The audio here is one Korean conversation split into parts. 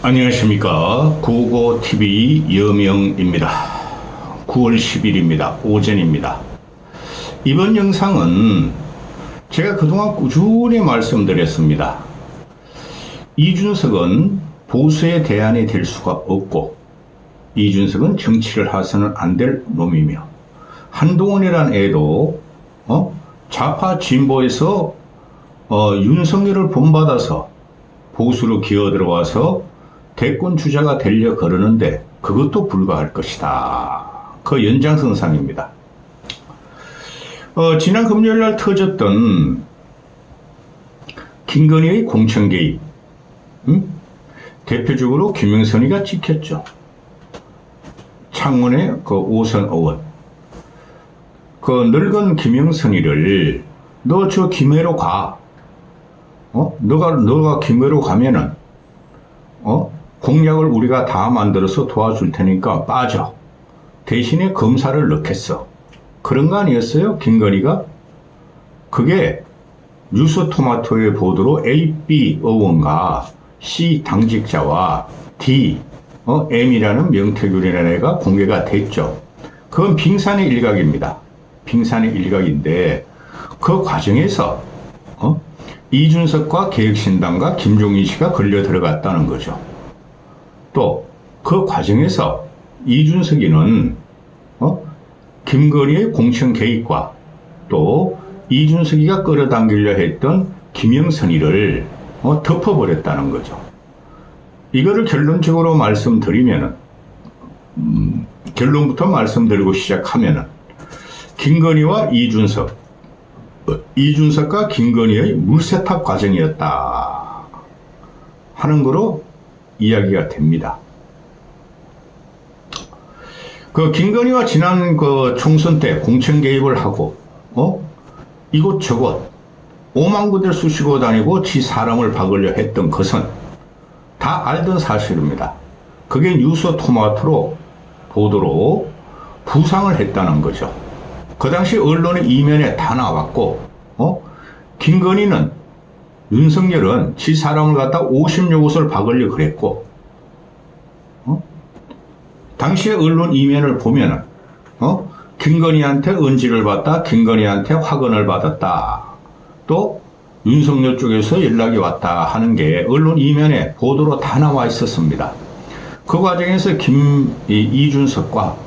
안녕하십니까. 구고TV 여명입니다. 9월 10일입니다. 오전입니다. 이번 영상은 제가 그동안 꾸준히 말씀드렸습니다. 이준석은 보수의 대안이 될 수가 없고, 이준석은 정치를 해서는 안 될 놈이며, 한동훈이란 애도 좌파 진보에서 윤석열을 본받아서 보수로 기어 들어와서 대권 주자가 되려 그러는데 그것도 불가할 것이다. 그 연장선상입니다. 지난 금요일날 터졌던 김건희의 공천 개입, 대표적으로 김영선이가 찍혔죠. 창원의 그 오선 의원, 그 늙은 김영선이를 너 저 김해로 가. 너가 김해로 가면은 공약을 우리가 다 만들어서 도와줄 테니까 빠져. 대신에 검사를 넣겠어. 그런 거 아니었어요? 김건희가? 그게 뉴스토마토의 보도로 A, B 의원과 C 당직자와 D, M이라는 명태균이라는 애가 공개가 됐죠. 그건 빙산의 일각입니다. 빙산의 일각인데 그 과정에서 이준석과 개혁신당과 김종인 씨가 걸려 들어갔다는 거죠. 또 그 과정에서 이준석이는 김건희의 공천 개입과 또 이준석이가 끌어당기려 했던 김영선이를 덮어버렸다는 거죠. 이거를 결론적으로 말씀드리면은 결론부터 말씀드리고 시작하면은 김건희와 이준석과 김건희의 물세탁 과정이었다 하는 거로 이야기가 됩니다. 그 김건희와 지난 그 총선 때 공천 개입을 하고 이곳저곳 오만 구대를 쑤시고 다니고 지 사람을 박으려 했던 것은 다 알던 사실입니다. 그게 뉴스토마토로 보도로 부상을 했다는 거죠. 그 당시 언론의 이면에 다 나왔고, 김건희는 윤석열은 지 사람을 갖다 50여 곳을 박으려 그랬고, 당시의 언론 이면을 보면은, 김건희한테 언지를 받다, 김건희한테 확언을 받았다, 또 윤석열 쪽에서 연락이 왔다 하는 게 언론 이면에 보도로 다 나와 있었습니다. 그 과정에서 이준석과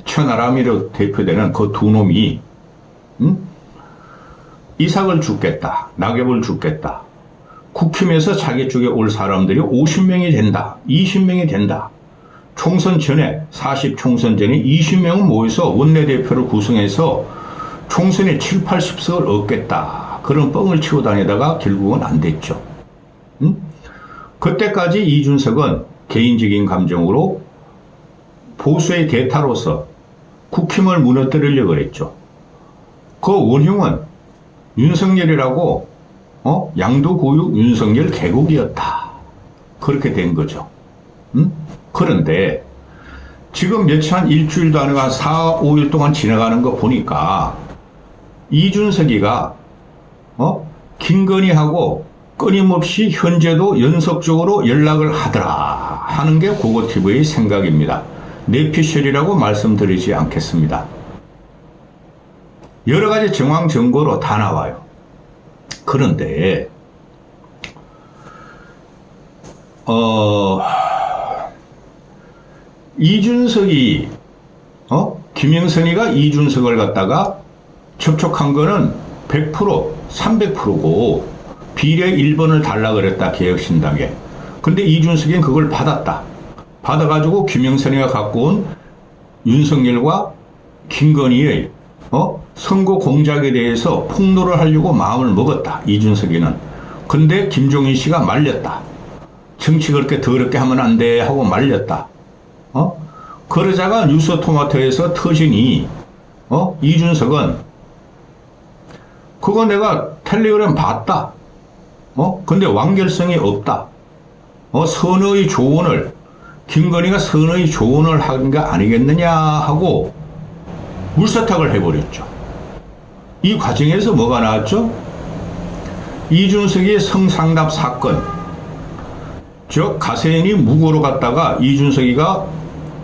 천하람이로 대표되는 그 두 놈이 이삭을 죽겠다, 낙엽을 죽겠다, 국힘에서 자기 쪽에 올 사람들이 50명이 된다, 20명이 된다, 총선 전에 40총선 전에 20명은 모여서 원내대표를 구성해서 총선에 7, 80석을 얻겠다, 그런 뻥을 치고 다니다가 결국은 안 됐죠. 그때까지 이준석은 개인적인 감정으로 보수의 대타로서 국힘을 무너뜨리려고 그랬죠. 그 원흉은 윤석열이라고 양도구육 윤석열 개국이었다. 그렇게 된 거죠. 그런데 지금 한 일주일도 안 하고 한 4, 5일 동안 지나가는 거 보니까 이준석이가 김건희하고 끊임없이 현재도 연속적으로 연락을 하더라 하는 게 고고TV의 생각입니다. 내피셜이라고 말씀드리지 않겠습니다. 여러 가지 정황 증거로 다 나와요. 그런데 이준석이 김영선이가 이준석을 갖다가 접촉한 거는 100%, 300%고 비례 1번을 달라 그랬다, 개혁신당에. 근데 이준석이 그걸 받았다. 받아가지고 김영선이가 갖고 온 윤석열과 김건희의 선거 공작에 대해서 폭로를 하려고 마음을 먹었다, 이준석이는. 근데 김종인 씨가 말렸다. 정치 그렇게 더럽게 하면 안 돼 하고 말렸다. 그러자가 뉴스토마토에서 터지니 이준석은 그거 내가 텔레그램 봤다. 근데 완결성이 없다. 선의 조언을, 김건희가 선의 조언을 한 게 아니겠느냐 하고 물세탁을 해버렸죠. 이 과정에서 뭐가 나왔죠? 이준석의 성상납 사건, 즉 가세현이 무고로 갔다가 이준석이가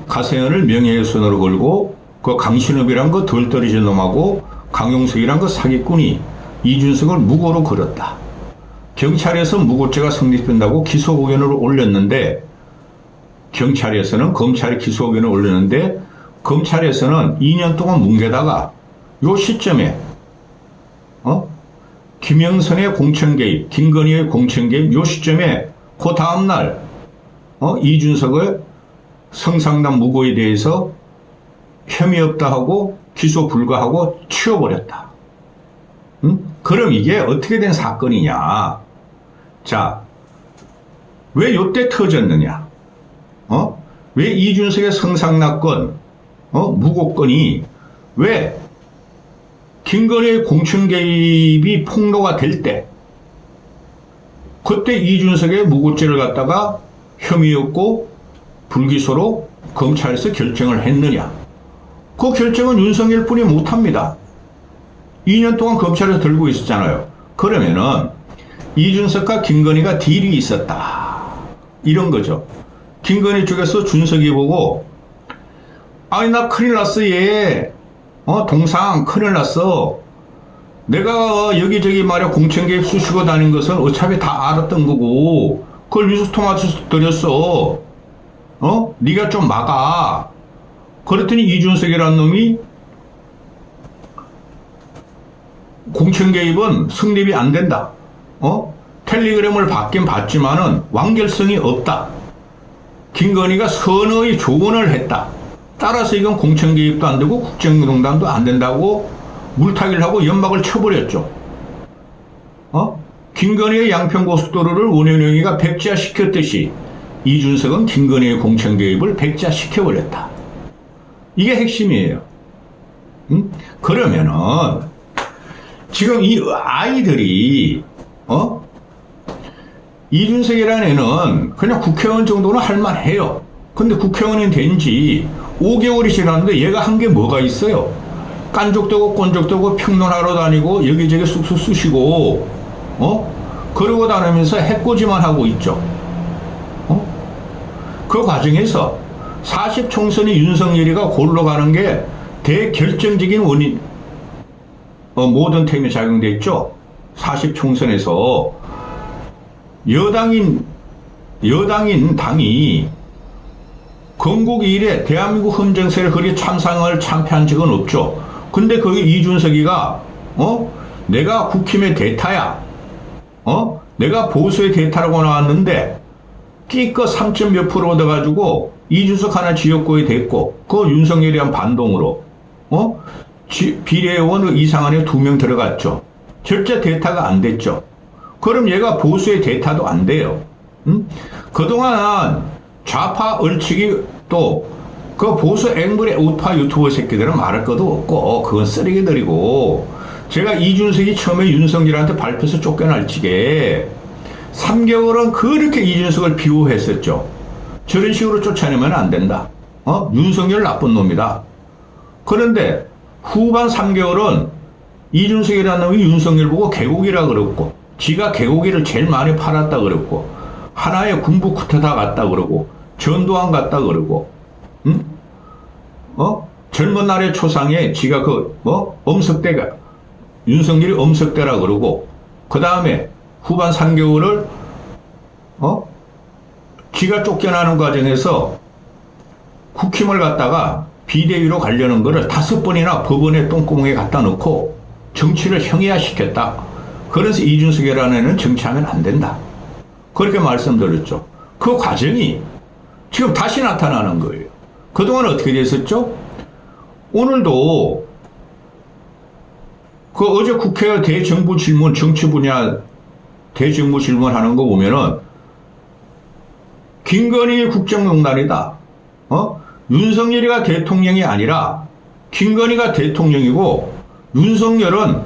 가세현을 명예훼손으로 걸고 그 강신업이란 거 덜 떨어진 놈하고 강용석이란 그 사기꾼이 이준석을 무고로 걸었다. 경찰에서 무고죄가 성립된다고 기소 의견을 올렸는데 경찰에서는 검찰이 기소 의견을 올렸는데 검찰에서는 2년 동안 뭉개다가 요 시점에 김영선의 공천 개입, 김건희의 공천 개입 요 시점에 그 다음날 이준석의 성상남 무고에 대해서 혐의 없다 하고 기소 불가하고 치워버렸다. 그럼 이게 어떻게 된 사건이냐? 자, 왜 요때 터졌느냐? 왜 이준석의 성상납건, 무고건이 왜 김건희의 공천 개입이 폭로가 될 때, 그때 이준석의 무고죄를 갖다가 혐의 없고 불기소로 검찰에서 결정을 했느냐? 그 결정은 윤석열 뿐이 못합니다. 2년 동안 검찰에서 들고 있었잖아요. 그러면은 이준석과 김건희가 딜이 있었다. 이런 거죠. 김건희 쪽에서 준석이 보고 아니 나 큰일 났어 얘. 동상 큰일 났어. 내가 여기저기 말이야 공천 개입 쑤시고 다닌 것은 어차피 다 알았던 거고 그걸 뉴스토마토에서 들였어. 네가 좀 막아. 그랬더니 이준석이라는 놈이 공천 개입은 성립이 안 된다. 텔레그램을 받긴 받지만은 완결성이 없다. 김건희가 선의의 조언을 했다. 따라서 이건 공천 개입도 안 되고 국정농단도 안 된다고 물타기를 하고 연막을 쳐버렸죠. 김건희의 양평고속도로를 원효령이가 백지화시켰듯이 이준석은 김건희의 공천 개입을 백지화시켜버렸다. 이게 핵심이에요. 그러면은 지금 이 아이들이 이준석이라는 애는 그냥 국회의원 정도는 할만해요. 근데 국회의원이 된 지 5개월이 지났는데 얘가 한 게 뭐가 있어요? 깐족되고 꼰족되고 평론하러 다니고 여기저기 쑥쑥 쑤시고 그러고 다니면서 해코지만 하고 있죠. 그 과정에서 40총선이 윤석열이가 골로 가는 게 대결정적인 원인 모든 템이 작용돼 있죠. 40총선에서 여당인 당이 건국 이래 대한민국 헌정사를 그리 참상을 참패한 적은 없죠. 근데 거기 이준석이가 내가 국힘의 대타야. 내가 보수의 대타라고 나왔는데 끼껏 3점 몇 프로 얻어가지고 이준석 하나 지역구에 됐고 그 윤석열이 한 반동으로 비례의원 이상한에 2명 들어갔죠. 절대 대타가 안 됐죠. 그럼 얘가 보수의 대타도 안 돼요. 그동안 좌파 얼치기 또 그 보수 앵벌의 우파 유튜버 새끼들은 말할 것도 없고 그건 쓰레기들이고 제가 이준석이 처음에 윤석열한테 발표해서 쫓겨날 적에 3개월은 그렇게 이준석을 비호했었죠. 저런 식으로 쫓아내면 안 된다. 윤석열 나쁜 놈이다. 그런데 후반 3개월은 이준석이라는 놈이 윤석열 보고 개고기라 그랬고 지가 개고기를 제일 많이 팔았다 그랬고 하나의 군부 쿠데타 갔다 그러고 전두환 갔다 그러고 젊은 날의 초상에 지가 엄석대가 윤석열이 엄석대라 그러고 그 다음에 후반 3개월을 지가 쫓겨나는 과정에서 국힘을 갖다가 비대위로 가려는 거를 5번이나 법원의 똥구멍에 갖다 놓고 정치를 형이화시켰다. 그래서 이준석이라는 애는 정치하면 안 된다. 그렇게 말씀드렸죠. 그 과정이 지금 다시 나타나는 거예요. 그동안 어떻게 됐었죠? 오늘도 그 어제 국회 대정부 질문 정치 분야 대정부 질문하는 거 보면은 김건희 국정농단이다. 윤석열이가 대통령이 아니라 김건희가 대통령이고 윤석열은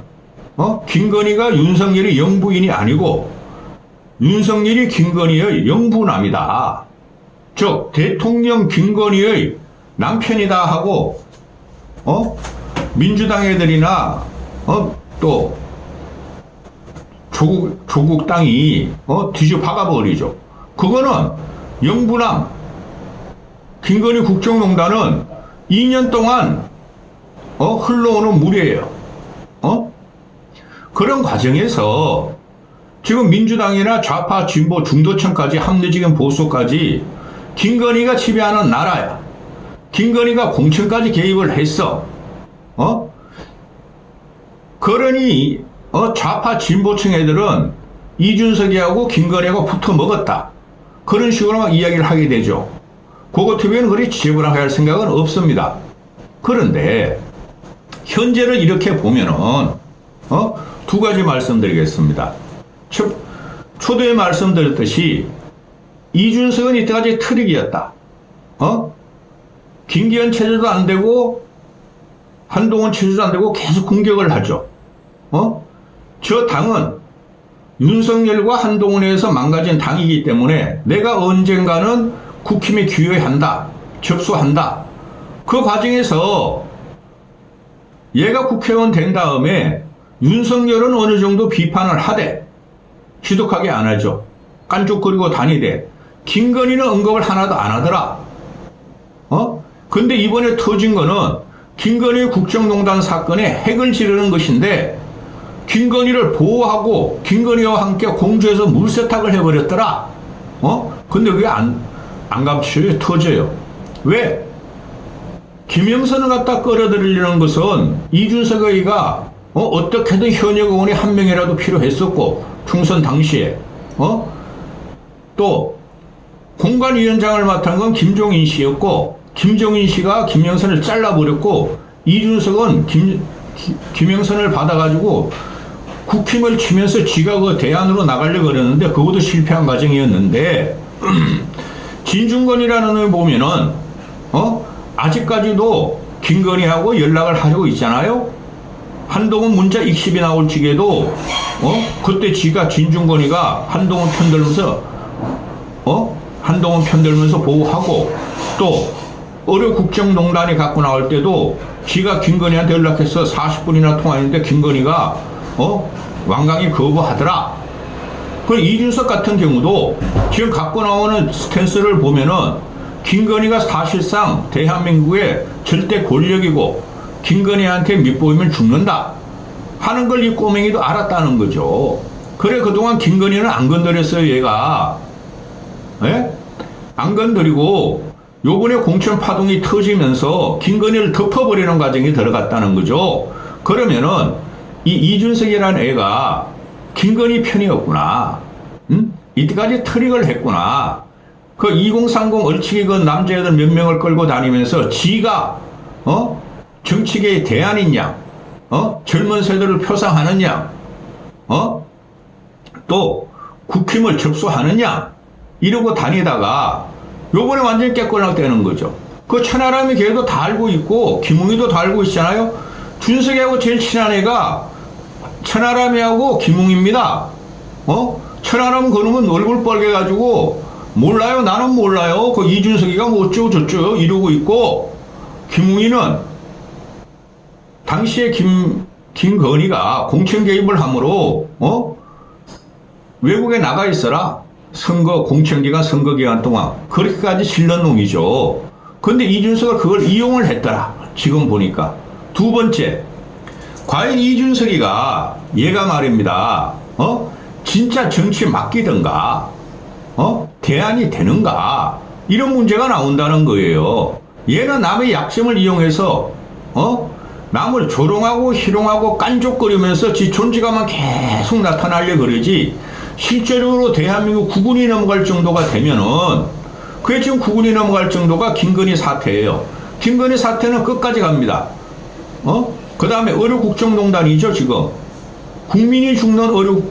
김건희가 윤석열의 영부인이 아니고 윤석열이 김건희의 영부남이다. 즉 대통령 김건희의 남편이다 하고 민주당 애들이나 또 조국 땅이 뒤집어 박아버리죠. 그거는 영부남 김건희 국정농단은 2년 동안 흘러오는 물이에요. 그런 과정에서 지금 민주당이나 좌파 진보 중도층까지 합리적인 보수까지 김건희가 지배하는 나라야. 김건희가 공천까지 개입을 했어. 그러니 좌파 진보층 애들은 이준석이하고 김건희하고 붙어 먹었다. 그런 식으로 막 이야기를 하게 되죠. 그거 TV는 그리 지지부랑 할 생각은 없습니다. 그런데 현재를 이렇게 보면은 두 가지 말씀드리겠습니다. 초대에 말씀드렸듯이 이준석은 이때까지 트릭이었다. 김기현 체제도 안 되고 한동훈 체제도 안 되고 계속 공격을 하죠. 저 당은 윤석열과 한동훈에 의해서 망가진 당이기 때문에 내가 언젠가는 국힘에 기여한다. 접수한다. 그 과정에서 얘가 국회의원 된 다음에 윤석열은 어느 정도 비판을 하되 지독하게 안 하죠. 깐족거리고 다니되 김건희는 언급을 하나도 안 하더라. 근데 이번에 터진 거는 김건희 국정농단 사건에 핵을 지르는 것인데 김건희를 보호하고 김건희와 함께 공주에서 물세탁을 해버렸더라. 근데 왜 안 감추어요? 터져요. 왜? 김영선을 갖다 끌어들이려는 것은 이준석이가 어떻게든 현역 의원이 한 명이라도 필요했었고 총선 당시에 또 공관위원장을 맡은 건 김종인 씨였고 김종인 씨가 김영선을 잘라버렸고 이준석은 김영선을 받아가지고 국힘을 치면서 지가 그 대안으로 나가려고 그랬는데 그것도 실패한 과정이었는데 진중권이라는 애 보면은 아직까지도 김건희하고 연락을 하려고 있잖아요. 한동훈 문자 익십이 나올 적에도 그때 지가 진중권이가 한동훈 편들면서 보호하고 또 의료 국정농단이 갖고 나올 때도 지가 김건희한테 연락해서 40분이나 통화했는데 김건희가 완강히 거부하더라. 그 이준석 같은 경우도 지금 갖고 나오는 스탠스를 보면은 김건희가 사실상 대한민국의 절대 권력이고 김건희한테 밑보이면 죽는다 하는 걸 이 꼬맹이도 알았다는 거죠. 그래 그동안 김건희는 안 건드렸어요. 얘가 안 건드리고 요번에 공천 파동이 터지면서 김건희를 덮어버리는 과정이 들어갔다는 거죠. 그러면은 이 이준석이라는 애가 김건희 편이었구나. 이때까지 트릭을 했구나. 그 2030 얼치기 그 남자애들 몇 명을 끌고 다니면서 지가 정치계의 대안이냐, 젊은 세대를 표상하느냐, 또 국힘을 접수하느냐 이러고 다니다가 요번에 완전히 깨끗락되는 거죠. 그 천하람이 걔도 다 알고 있고 김웅이도 다 알고 있잖아요. 준석이하고 제일 친한 애가 천하람이하고 김웅입니다. 천하람 그놈은 얼굴 빨개가지고 몰라요. 나는 몰라요. 그 이준석이가 뭐 어쩌고 저쩌고 이러고 있고 김웅이는 당시에 김건희가 공천 개입을 함으로 외국에 나가 있어라. 선거 공천기간 선거기간 동안 그렇게까지 질른 놈이죠. 근데 이준석은 그걸 이용을 했더라. 지금 보니까. 두 번째, 과연 이준석이가 얘가 말입니다. 진짜 정치 맡기든가 대안이 되는가 이런 문제가 나온다는 거예요. 얘는 남의 약점을 이용해서 남을 조롱하고 희롱하고 깐족거리면서 지 존재감만 계속 나타나려 그러지 실제로 대한민국 국군이 넘어갈 정도가 되면은 그게 지금 국군이 넘어갈 정도가 김건희 사태예요. 김건희 사태는 끝까지 갑니다. 그 다음에 의료 국정농단이죠. 지금 국민이 죽는 의료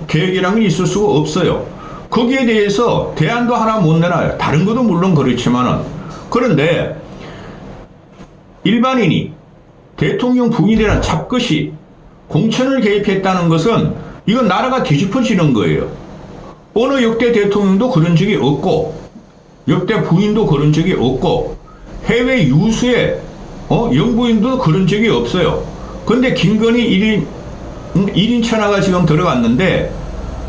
계획이라는 게 있을 수가 없어요. 거기에 대해서 대안도 하나 못 내놔요. 다른 것도 물론 그렇지만은. 그런데 일반인이 대통령 부인이라는 잡것이 공천을 개입했다는 것은 이건 나라가 뒤집어지는 거예요. 어느 역대 대통령도 그런 적이 없고 역대 부인도 그런 적이 없고 해외 유수의 영부인도 그런 적이 없어요. 근데 김건희 1인 천하가 지금 들어갔는데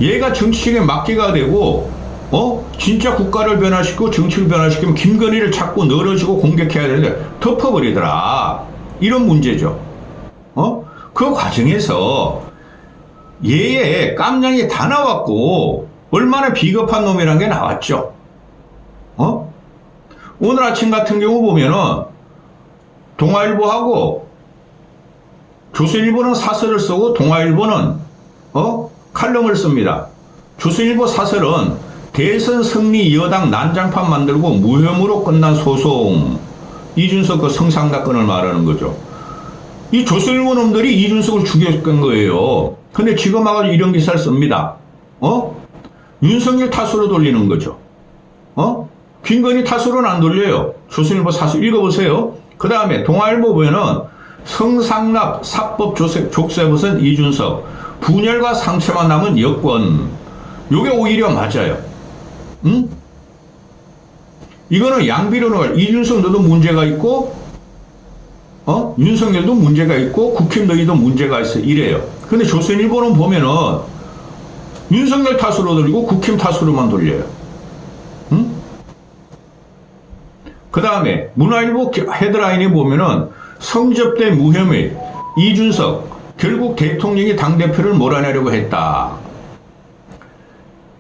얘가 정치적인 막기가 되고 진짜 국가를 변화시키고 정치를 변화시키면 김건희를 자꾸 늘어지고 공격해야 되는데 덮어버리더라. 이런 문제죠. 그 과정에서 얘의 깜냥이 다 나왔고 얼마나 비겁한 놈이란 게 나왔죠. 오늘 아침 같은 경우 보면은 동아일보하고 조선일보는 사설을 쓰고 동아일보는 칼럼을 씁니다. 조선일보 사설은 대선 승리 여당 난장판 만들고 무혐의로 끝난 소송, 이준석 그 성상납건을 말하는 거죠. 이 조선일보 놈들이 이준석을 죽였던 거예요. 근데 지금 와가지고 이런 기사를 씁니다. 윤석열 탓으로 돌리는 거죠. 김건희 탓으로는 안 돌려요. 조선일보 사설 읽어보세요. 그 다음에 동아일보 보면은 성상납 사법 족쇄벗은 이준석, 분열과 상처만 남은 여권. 요게 오히려 맞아요. 이거는 양비론을 이준석 너도 문제가 있고 윤석열도 문제가 있고 국힘 너희도 문제가 있어 이래요. 근데 조선일보는 보면은 윤석열 탓으로 돌리고 국힘 탓으로만 돌려요. 그 다음에 문화일보 헤드라인에 보면은 성접대 무혐의 이준석 결국 대통령이 당대표를 몰아내려고 했다.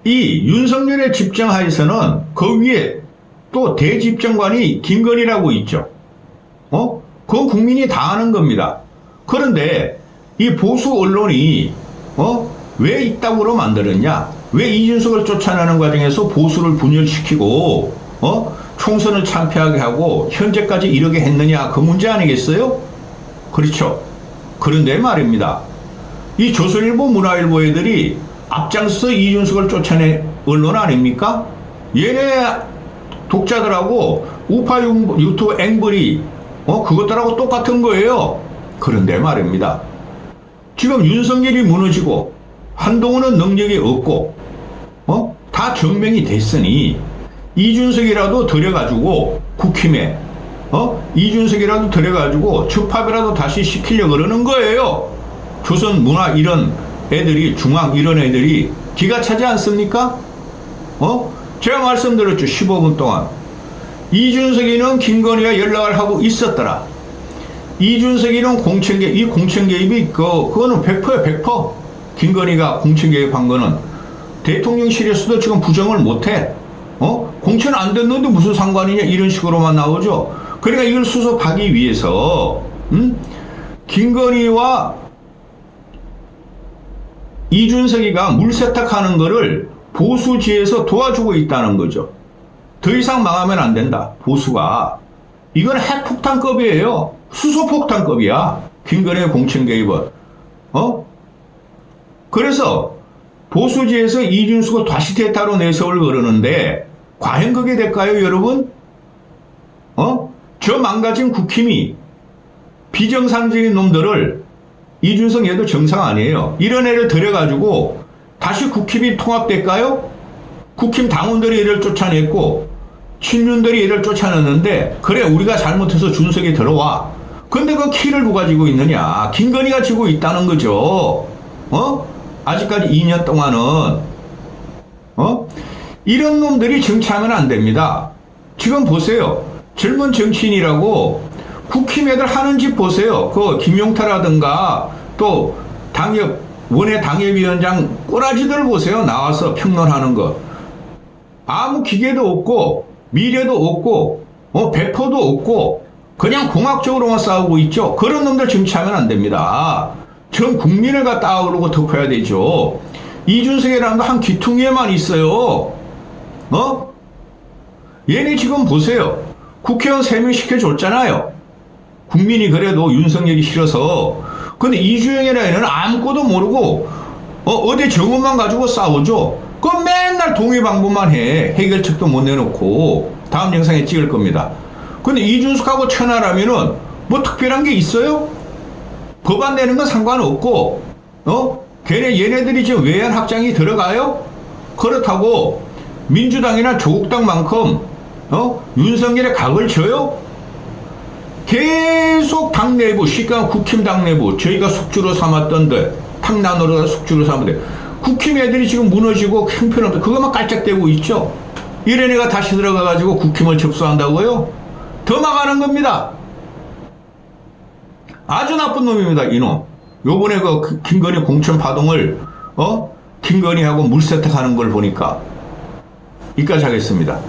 이 윤석열의 집정하에서는 그 위에 또 대집정관이 김건희라고 있죠. 그건 국민이 다 아는 겁니다. 그런데 이 보수 언론이 왜 이따구로 만들었냐? 왜 이준석을 쫓아내는 과정에서 보수를 분열시키고 총선을 참패하게 하고 현재까지 이러게 했느냐? 그 문제 아니겠어요? 그렇죠. 그런데 말입니다. 이 조선일보 문화일보 애들이 앞장서서 이준석을 쫓아낸 언론 아닙니까? 얘네 독자들하고 우파 유튜브 앵벌이 그것들하고 똑같은 거예요. 그런데 말입니다. 지금 윤석열이 무너지고 한동훈은 능력이 없고 다 증명이 됐으니 이준석이라도 들여가지고 국힘에 이준석이라도 들여가지고 접합이라도 다시 시키려고 그러는 거예요. 조선 문화 이런 애들이 중앙 이런 애들이 기가 차지 않습니까? 제가 말씀드렸죠. 15분 동안 이준석이는 김건희와 연락을 하고 있었더라. 이준석이는 이 공천 개입이 그거는 100%야 100%. 김건희가 공천 개입한 거는 대통령실에서도 지금 부정을 못해. 공천 안 됐는데 무슨 상관이냐 이런 식으로만 나오죠. 그러니까 이걸 수습하기 위해서 김건희와 이준석이가 물세탁하는 거를 보수지에서 도와주고 있다는 거죠. 더 이상 망하면 안 된다. 보수가. 이건 핵폭탄급이에요. 수소폭탄급이야. 김건희의 공천 개입은. 그래서 보수지에서 이준석을 다시 대타로 내세울 그러는데 과연 그게 될까요, 여러분? 저 망가진 국힘이 비정상적인 놈들을 이준석 얘도 정상 아니에요. 이런 애를 들여가지고 다시 국힘이 통합될까요? 국힘 당원들이 얘를 쫓아냈고 친윤들이 얘를 쫓아냈는데 그래 우리가 잘못해서 준석이 들어와. 근데 그 키를 누가 쥐고 있느냐? 김건희가 쥐고 있다는 거죠. 아직까지 2년 동안은 이런 놈들이 정치하면 안 됩니다. 지금 보세요. 젊은 정치인이라고 국힘 애들 하는 짓 보세요. 그 김용태라든가 또 원외 당협위원장 꼬라지들 보세요. 나와서 평론하는 거. 아무 기계도 없고 미래도 없고 배포도 없고 그냥 공학적으로만 싸우고 있죠. 그런 놈들 정치하면 안 됩니다. 전 국민을 갖다 아우르고 덮어야 되죠. 이준석이라는 거 한 귀퉁이에만 있어요. 얘네 지금 보세요. 국회의원 3명 시켜줬잖아요. 국민이 그래도 윤석열이 싫어서. 근데 이주영이라는 애는 아무것도 모르고 어디 정원만 가지고 싸우죠. 그럼 맨날 동의방법만 해. 해결책도 못 내놓고. 다음 영상에 찍을 겁니다. 근데 이준석하고 천하라면은 뭐 특별한 게 있어요? 법안 내는 건 상관없고 얘네들이 지금 외연 확장이 들어가요? 그렇다고 민주당이나 조국당만큼 윤석열의 각을 쳐요? 계속 당내부, 시간 국힘 당내부, 저희가 숙주로 삼았던데, 탕난으로 숙주로 삼았는데, 국힘 애들이 지금 무너지고 형편없다. 그것만 깔짝대고 있죠. 이래내가 다시 들어가가지고 국힘을 접수한다고요? 더 막아는 겁니다. 아주 나쁜 놈입니다, 이놈. 요번에 그 김건희 공천 파동을, 김건희하고 물세탁하는 걸 보니까. 이까지 하겠습니다.